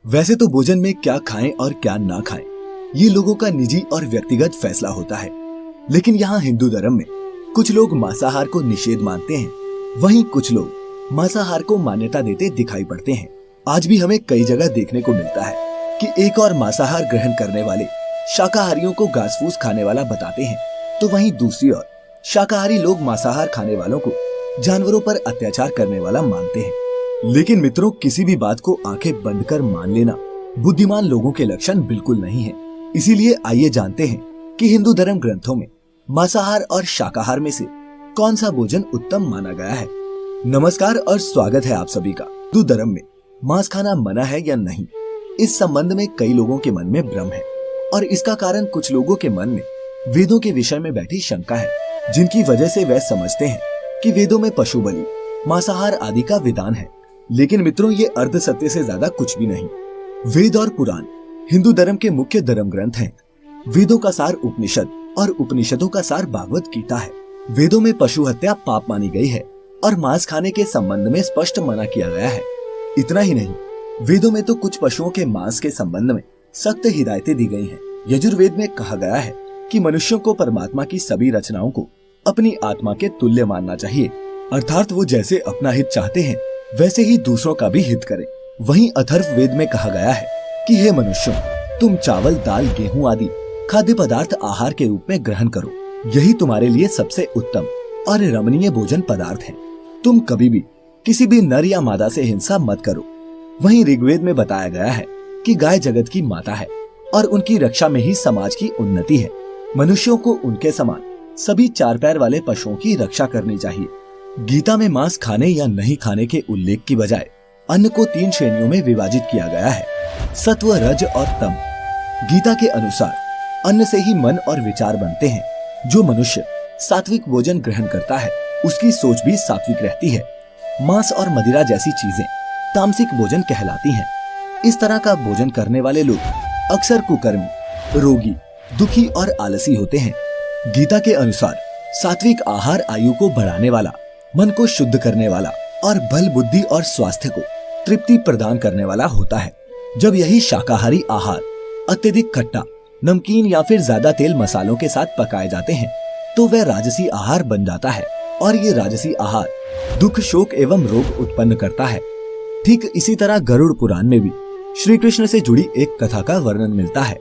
वैसे तो भोजन में क्या खाएं और क्या ना खाएं, ये लोगों का निजी और व्यक्तिगत फैसला होता है। लेकिन यहाँ हिंदू धर्म में कुछ लोग मांसाहार को निषेध मानते हैं, वहीं कुछ लोग मांसाहार को मान्यता देते दिखाई पड़ते हैं। आज भी हमें कई जगह देखने को मिलता है कि एक और मांसाहार ग्रहण करने वाले शाकाहारियों को घास फूस खाने वाला बताते हैं, तो वहीं दूसरी ओर शाकाहारी लोग मांसाहार खाने वालों को जानवरों पर अत्याचार करने वाला मानते हैं। लेकिन मित्रों, किसी भी बात को आंखें बंद कर मान लेना बुद्धिमान लोगों के लक्षण बिल्कुल नहीं है। इसीलिए आइए जानते हैं कि हिंदू धर्म ग्रंथों में मांसाहार और शाकाहार में से कौन सा भोजन उत्तम माना गया है। नमस्कार और स्वागत है आप सभी का। हिंदू धर्म में मांस खाना मना है या नहीं, इस संबंध में कई लोगों के मन में भ्रम है और इसका कारण कुछ लोगों के मन में वेदों के विषय में बैठी शंका है, जिनकी वजह से वह समझते हैं कि वेदों में पशु बलि, मांसाहार आदि का विधान है। लेकिन मित्रों, ये अर्ध सत्य से ज्यादा कुछ भी नहीं। वेद और पुराण हिंदू धर्म के मुख्य धर्म ग्रंथ हैं। वेदों का सार उपनिषद और उपनिषदों का सार भागवत गीता है। वेदों में पशु हत्या पाप मानी गई है और मांस खाने के संबंध में स्पष्ट मना किया गया है। इतना ही नहीं, वेदों में तो कुछ पशुओं के मांस के संबंध में सख्त हिदायतें दी गई हैं। यजुर्वेद में कहा गया है कि मनुष्यों को परमात्मा की सभी रचनाओं को अपनी आत्मा के तुल्य मानना चाहिए, अर्थात वो जैसे अपना हित चाहते हैं वैसे ही दूसरों का भी हित करें। वहीं अथर्ववेद में कहा गया है कि हे मनुष्यों, तुम चावल, दाल, गेहूं आदि खाद्य पदार्थ आहार के रूप में ग्रहण करो, यही तुम्हारे लिए सबसे उत्तम और रमणीय भोजन पदार्थ है। तुम कभी भी किसी भी नर या मादा से हिंसा मत करो। वहीं ऋग्वेद में बताया गया है कि गाय जगत की माता है और उनकी रक्षा में ही समाज की उन्नति है। मनुष्यों को उनके समान सभी चार पैर वाले पशुओं की रक्षा करनी चाहिए। गीता में मांस खाने या नहीं खाने के उल्लेख की बजाय अन्न को 3 श्रेणियों में विभाजित किया गया है, सत्व, रज और तम। गीता के अनुसार अन्न से ही मन और विचार बनते हैं। जो मनुष्य सात्विक भोजन ग्रहण करता है उसकी सोच भी सात्विक रहती है। मांस और मदिरा जैसी चीजें तामसिक भोजन कहलाती हैं। इस तरह का भोजन करने वाले लोग अक्सर कुकर्मी, रोगी, दुखी और आलसी होते हैं। गीता के अनुसार सात्विक आहार आयु को बढ़ाने वाला, मन को शुद्ध करने वाला और बल, बुद्धि और स्वास्थ्य को तृप्ति प्रदान करने वाला होता है। जब यही शाकाहारी आहार अत्यधिक खट्टा, नमकीन या फिर ज्यादा तेल मसालों के साथ पकाए जाते हैं तो वह राजसी आहार बन जाता है और ये राजसी आहार दुख, शोक एवं रोग उत्पन्न करता है। ठीक इसी तरह गरुड़ पुराण में भी श्री कृष्ण से जुड़ी एक कथा का वर्णन मिलता है।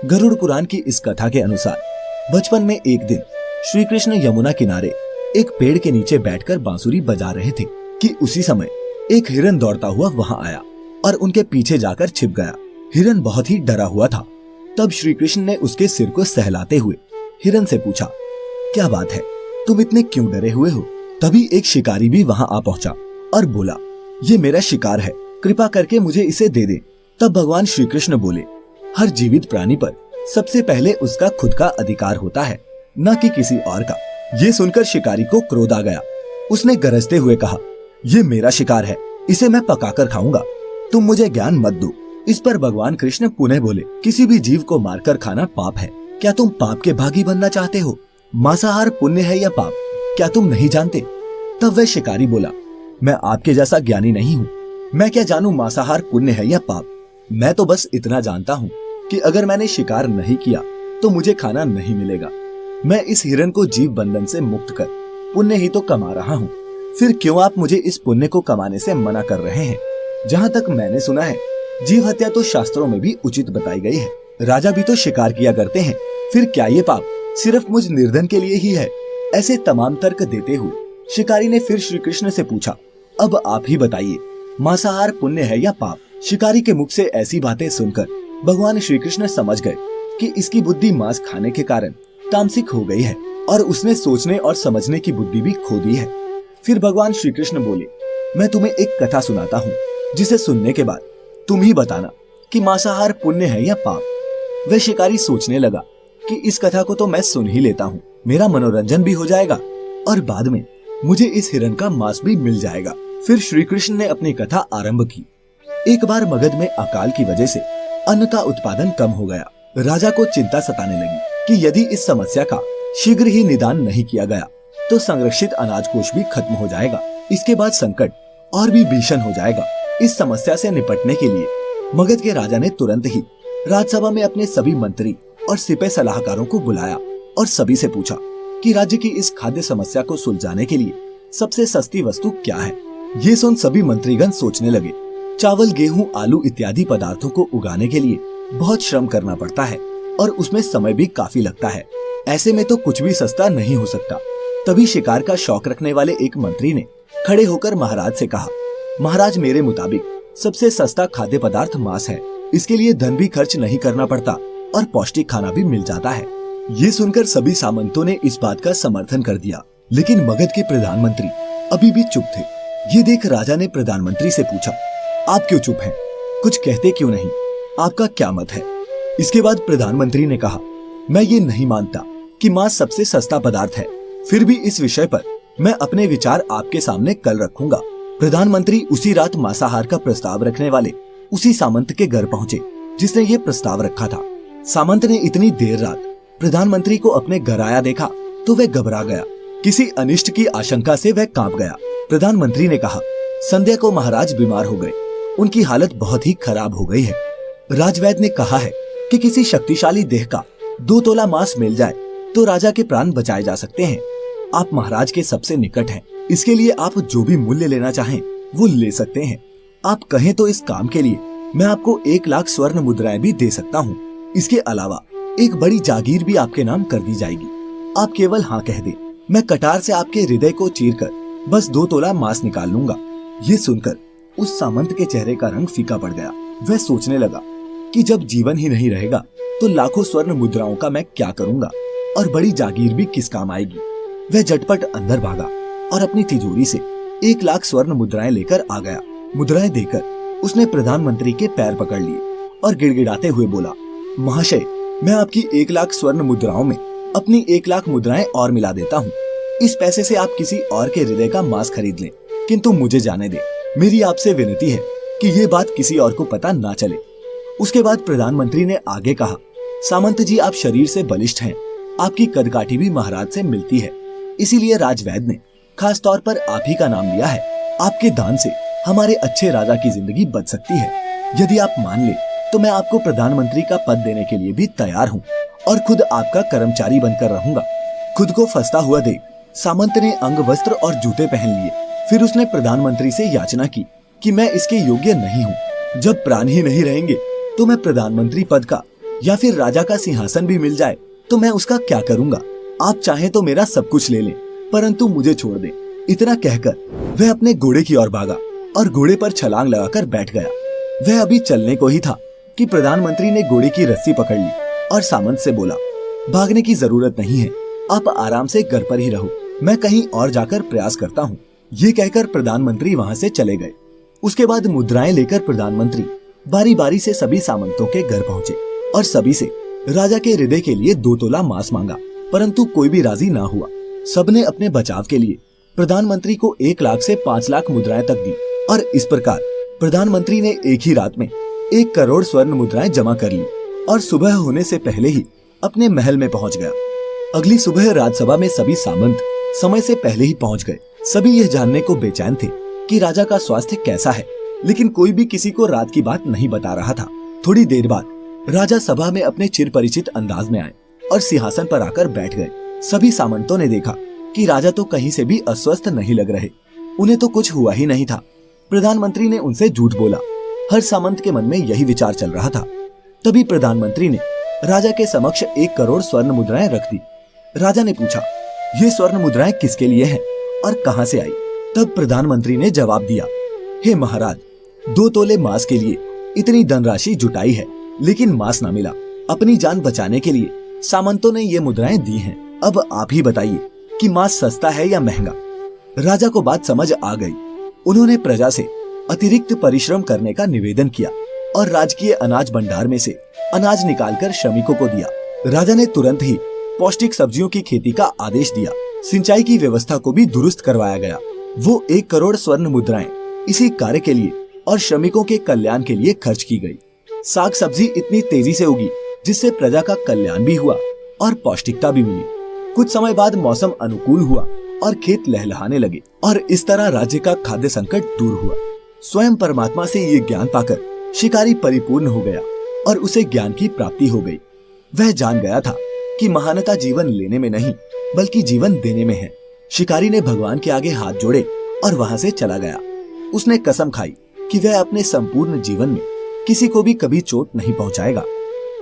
गरुड़ पुराण की इस कथा के अनुसार बचपन में एक दिन श्री कृष्ण यमुना किनारे एक पेड़ के नीचे बैठकर बांसुरी बजा रहे थे कि उसी समय एक हिरन दौड़ता हुआ वहां आया और उनके पीछे जाकर छिप गया। हिरन बहुत ही डरा हुआ था। तब श्री कृष्ण ने उसके सिर को सहलाते हुए हिरन से पूछा, क्या बात है, तुम इतने क्यों डरे हुए हो? तभी एक शिकारी भी वहां आ पहुंचा और बोला, ये मेरा शिकार है, कृपा करके मुझे इसे दे दे। तब भगवान श्री कृष्ण बोले, हर जीवित प्राणी पर सबसे पहले उसका खुद का अधिकार होता है, न कि किसी और का। ये सुनकर शिकारी को क्रोध आ गया। उसने गरजते हुए कहा, ये मेरा शिकार है, इसे मैं पकाकर खाऊंगा, तुम मुझे ज्ञान मत दो। इस पर भगवान कृष्ण पुनः बोले, किसी भी जीव को मारकर खाना पाप है। क्या तुम पाप के भागी बनना चाहते हो? मांसाहार पुण्य है या पाप, क्या तुम नहीं जानते? तब वह शिकारी बोला, मैं आपके जैसा ज्ञानी नहीं हूँ, मैं क्या जानूं मांसाहार पुण्य है या पाप। मैं तो बस इतना जानता हूँ कि अगर मैंने शिकार नहीं किया तो मुझे खाना नहीं मिलेगा। मैं इस हिरन को जीव बंधन से मुक्त कर पुण्य ही तो कमा रहा हूँ, फिर क्यों आप मुझे इस पुण्य को कमाने से मना कर रहे हैं? जहाँ तक मैंने सुना है, जीव हत्या तो शास्त्रों में भी उचित बताई गई है। राजा भी तो शिकार किया करते हैं, फिर क्या ये पाप सिर्फ मुझ निर्धन के लिए ही है? ऐसे तमाम तर्क देते हुए शिकारी ने फिर श्री कृष्ण से पूछा, अब आप ही बताइए, मांसाहार पुण्य है या पाप? शिकारी के मुख से ऐसी बातें सुनकर भगवान श्री कृष्ण समझ गए कि इसकी बुद्धि मांस खाने के कारण तामसिक हो गई है और उसने सोचने और समझने की बुद्धि भी खो दी है। फिर भगवान श्री कृष्ण बोले, मैं तुम्हें एक कथा सुनाता हूँ, जिसे सुनने के बाद तुम ही बताना कि मांसाहार पुण्य है या पाप। वह शिकारी सोचने लगा कि इस कथा को तो मैं सुन ही लेता हूँ, मेरा मनोरंजन भी हो जाएगा और बाद में मुझे इस हिरन का मांस भी मिल जाएगा। फिर श्री कृष्ण ने अपनी कथा आरंभ की। एक बार मगध में अकाल की वजह से अन्न का उत्पादन कम हो गया। राजा को चिंता सताने लगी कि यदि इस समस्या का शीघ्र ही निदान नहीं किया गया तो संरक्षित अनाज कोष भी खत्म हो जाएगा। इसके बाद संकट और भी भीषण हो जाएगा। इस समस्या से निपटने के लिए मगध के राजा ने तुरंत ही राज्यसभा में अपने सभी मंत्री और सिपह सलाहकारों को बुलाया और सभी से पूछा कि राज्य की इस खाद्य समस्या को सुलझाने के लिए सबसे सस्ती वस्तु क्या है। ये सुन सभी मंत्रीगण सोचने लगे। चावल, गेहूं, आलू इत्यादि पदार्थों को उगाने के लिए बहुत श्रम करना पड़ता है और उसमें समय भी काफी लगता है। ऐसे में तो कुछ भी सस्ता नहीं हो सकता। तभी शिकार का शौक रखने वाले एक मंत्री ने खड़े होकर महाराज से कहा, महाराज, मेरे मुताबिक सबसे सस्ता खाद्य पदार्थ मांस है। इसके लिए धन भी खर्च नहीं करना पड़ता और पौष्टिक खाना भी मिल जाता है। ये सुनकर सभी सामंतों ने इस बात का समर्थन कर दिया, लेकिन मगध के प्रधानमंत्री अभी भी चुप थे। ये देख राजा ने प्रधानमंत्री से पूछा, आप क्यों चुप हैं? कुछ कहते क्यों नहीं? आपका क्या मत है? इसके बाद प्रधानमंत्री ने कहा, मैं ये नहीं मानता कि मांस सबसे सस्ता पदार्थ है। फिर भी इस विषय पर मैं अपने विचार आपके सामने कल रखूंगा। प्रधानमंत्री उसी रात मांसाहार का प्रस्ताव रखने वाले उसी सामंत के घर पहुँचे जिसने ये प्रस्ताव रखा था। सामंत ने इतनी देर रात प्रधानमंत्री को अपने घर आया देखा तो वह घबरा गया। किसी अनिष्ट की आशंका से वह कांप गया। प्रधानमंत्री ने कहा, संध्या को महाराज बीमार हो गए, उनकी हालत बहुत ही खराब हो गई है। राजवैद्य ने कहा है कि किसी शक्तिशाली देह का 2 तोला मांस मिल जाए तो राजा के प्राण बचाए जा सकते हैं। आप महाराज के सबसे निकट हैं, इसके लिए आप जो भी मूल्य लेना चाहें वो ले सकते हैं। आप कहें तो इस काम के लिए मैं आपको 1 लाख स्वर्ण मुद्राएं भी दे सकता हूँ। इसके अलावा एक बड़ी जागीर भी आपके नाम कर दी जाएगी। आप केवल हाँ कह दें, मैं कटार से आपके हृदय को चीरकर बस 2 तोला मांस निकाल लूंगा। ये सुनकर उस सामंत के चेहरे का रंग फीका पड़ गया। वह सोचने लगा कि जब जीवन ही नहीं रहेगा तो लाखों स्वर्ण मुद्राओं का मैं क्या करूंगा और बड़ी जागीर भी किस काम आएगी। वह झटपट अंदर भागा और अपनी तिजोरी से 1 लाख स्वर्ण मुद्राएं लेकर आ गया। मुद्राएं देकर उसने प्रधानमंत्री के पैर पकड़ लिए और गिड़गिड़ाते हुए बोला, महाशय, मैं आपकी 1 लाख स्वर्ण मुद्राओं में अपनी 1 लाख मुद्राएं और मिला देता हूँ। इस पैसे से आप किसी और के हृदय का मांस खरीद लें, किंतु मुझे जाने दे। मेरी आपसे विनती है कि ये बात किसी और को पता ना चले। उसके बाद प्रधानमंत्री ने आगे कहा, सामंत जी, आप शरीर से बलिष्ठ हैं, आपकी कदकाठी भी महाराज से मिलती है, इसीलिए राजवैद्य ने खास तौर पर आप ही का नाम लिया है। आपके दान से हमारे अच्छे राजा की जिंदगी बच सकती है। यदि आप मान ले तो मैं आपको प्रधानमंत्री का पद देने के लिए भी तैयार हूँ और खुद आपका कर्मचारी बनकर रहूंगा। खुद को फंसता हुआ देख सामंत ने अंग वस्त्र और जूते पहन लिए। फिर उसने प्रधानमंत्री से याचना की कि मैं इसके योग्य नहीं हूँ। जब प्राण ही नहीं रहेंगे तो मैं प्रधानमंत्री पद का या फिर राजा का सिंहासन भी मिल जाए तो मैं उसका क्या करूँगा। आप चाहें तो मेरा सब कुछ ले लें, परंतु मुझे छोड़ दें। इतना कहकर वह अपने घोड़े की ओर भागा और घोड़े पर छलांग लगाकर बैठ गया। वह अभी चलने को ही था कि प्रधानमंत्री ने घोड़े की रस्सी पकड़ ली और सामंत से बोला, भागने की जरूरत नहीं है, आप आराम से घर पर ही रहो, मैं कहीं और जाकर प्रयास करता हूँ। ये कहकर प्रधानमंत्री वहाँ से चले गए। उसके बाद मुद्राएं लेकर प्रधानमंत्री बारी बारी से सभी सामंतों के घर पहुँचे और सभी से राजा के हृदय के लिए 2 तोला मांस मांगा, परंतु कोई भी राजी ना हुआ। सबने अपने बचाव के लिए प्रधानमंत्री को 1 लाख से 5 लाख मुद्राएं तक दी और इस प्रकार प्रधानमंत्री ने एक ही रात में 1 करोड़ स्वर्ण मुद्राएं जमा कर ली और सुबह होने से पहले ही अपने महल में पहुंच गया। अगली सुबह राज्यसभा में सभी सामंत समय से पहले ही पहुंच गए। सभी यह जानने को बेचैन थे कि राजा का स्वास्थ्य कैसा है, लेकिन कोई भी किसी को रात की बात नहीं बता रहा था। थोड़ी देर बाद राजा सभा में अपने चिर परिचित अंदाज में आए और सिंहासन पर आकर बैठ गए। सभी सामंतों ने देखा कि राजा तो कहीं से भी अस्वस्थ नहीं लग रहे, उन्हें तो कुछ हुआ ही नहीं था। प्रधानमंत्री ने उनसे झूठ बोला। हर सामंत के मन में यही विचार चल रहा था। तभी प्रधानमंत्री ने राजा के समक्ष 1 करोड़ स्वर्ण मुद्राएं रख दी। राजा ने पूछा, ये स्वर्ण मुद्राएं किसके लिए हैं और कहां से आई? तब प्रधानमंत्री ने जवाब दिया, हे महाराज, 2 तोले मांस के लिए इतनी धनराशि जुटाई है, लेकिन मांस न मिला। अपनी जान बचाने के लिए सामंतों ने ये मुद्राएं दी हैं। अब आप ही बताइए कि मांस सस्ता है या महंगा? राजा को बात समझ आ गई। उन्होंने प्रजा से अतिरिक्त परिश्रम करने का निवेदन किया और राजकीय अनाज भंडार में से अनाज निकालकर श्रमिकों को दिया। राजा ने तुरंत ही पौष्टिक सब्जियों की खेती का आदेश दिया। सिंचाई की व्यवस्था को भी दुरुस्त करवाया गया। वो 1 करोड़ स्वर्ण मुद्राएं इसी कार्य के लिए और श्रमिकों के कल्याण के लिए खर्च की गई। साग सब्जी इतनी तेजी से उगी जिससे प्रजा का कल्याण भी हुआ और पौष्टिकता भी मिली। कुछ समय बाद मौसम अनुकूल हुआ और खेत लहलहाने लगे और इस तरह राज्य का खाद्य संकट दूर हुआ। स्वयं परमात्मा से ये ज्ञान पाकर शिकारी परिपूर्ण हो गया और उसे ज्ञान की प्राप्ति हो गई। वह जान गया था कि महानता जीवन लेने में नहीं बल्कि जीवन देने में है। शिकारी ने भगवान के आगे हाथ जोड़े और वहां से चला गया। उसने कसम खाई कि वह अपने संपूर्ण जीवन में किसी को भी कभी चोट नहीं पहुंचाएगा।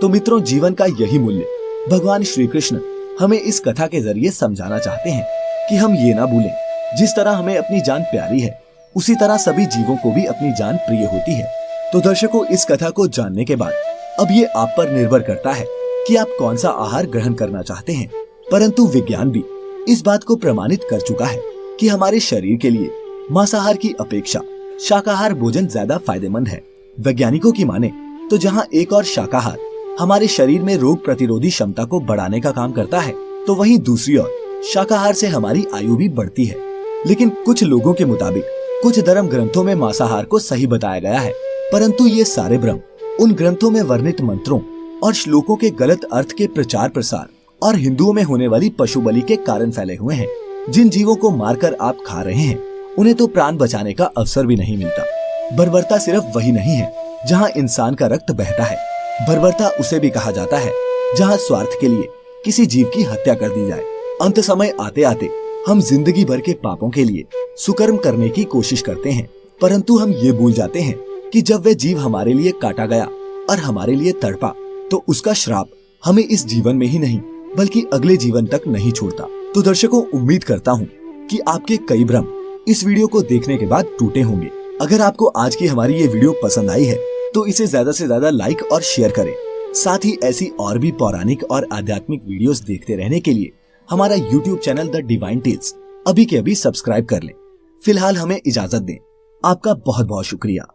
तो मित्रों, जीवन का यही मूल्य भगवान श्री कृष्ण हमें इस कथा के जरिए समझाना चाहते हैं कि हम ये ना भूलें, जिस तरह हमें अपनी जान प्यारी है उसी तरह सभी जीवों को भी अपनी जान प्रिय होती है। तो दर्शकों, इस कथा को जानने के बाद अब ये आप पर निर्भर करता है कि आप कौन सा आहार ग्रहण करना चाहते हैं। परंतु विज्ञान भी इस बात को प्रमाणित कर चुका है कि हमारे शरीर के लिए मांसाहार की अपेक्षा शाकाहार भोजन ज्यादा फायदेमंद है। वैज्ञानिकों की माने तो जहां एक और शाकाहार हमारे शरीर में रोग प्रतिरोधी क्षमता को बढ़ाने का काम करता है, तो वहीं दूसरी ओर शाकाहार से हमारी आयु भी बढ़ती है। लेकिन कुछ लोगों के मुताबिक कुछ धर्म ग्रंथों में मांसाहार को सही बताया गया है, परंतु ये सारे भ्रम उन ग्रंथों में वर्णित मंत्रों और श्लोकों के गलत अर्थ के प्रचार प्रसार और हिंदुओं में होने वाली पशु बलि के कारण फैले हुए हैं। जिन जीवों को मारकर आप खा रहे हैं उन्हें तो प्राण बचाने का अवसर भी नहीं मिलता। बर्बरता सिर्फ वही नहीं है जहाँ इंसान का रक्त बहता है, बर्बरता उसे भी कहा जाता है जहाँ स्वार्थ के लिए किसी जीव की हत्या कर दी जाए। अंत समय आते आते हम जिंदगी भर के पापों के लिए सुकर्म करने की कोशिश करते हैं, परंतु हम ये भूल जाते हैं कि जब वह जीव हमारे लिए काटा गया और हमारे लिए तड़पा, तो उसका श्राप हमें इस जीवन में ही नहीं बल्कि अगले जीवन तक नहीं छोड़ता। तो दर्शकों, उम्मीद करता हूँ कि आपके कई भ्रम इस वीडियो को देखने के बाद टूटे होंगे। अगर आपको आज की हमारी ये वीडियो पसंद आई है तो इसे ज्यादा से ज्यादा लाइक और शेयर करें। साथ ही ऐसी और भी पौराणिक और आध्यात्मिक वीडियोस देखते रहने के लिए हमारा YouTube channel the divine tales अभी के अभी सब्सक्राइब कर लें। फिलहाल हमें इजाजत दें। आपका बहुत बहुत शुक्रिया।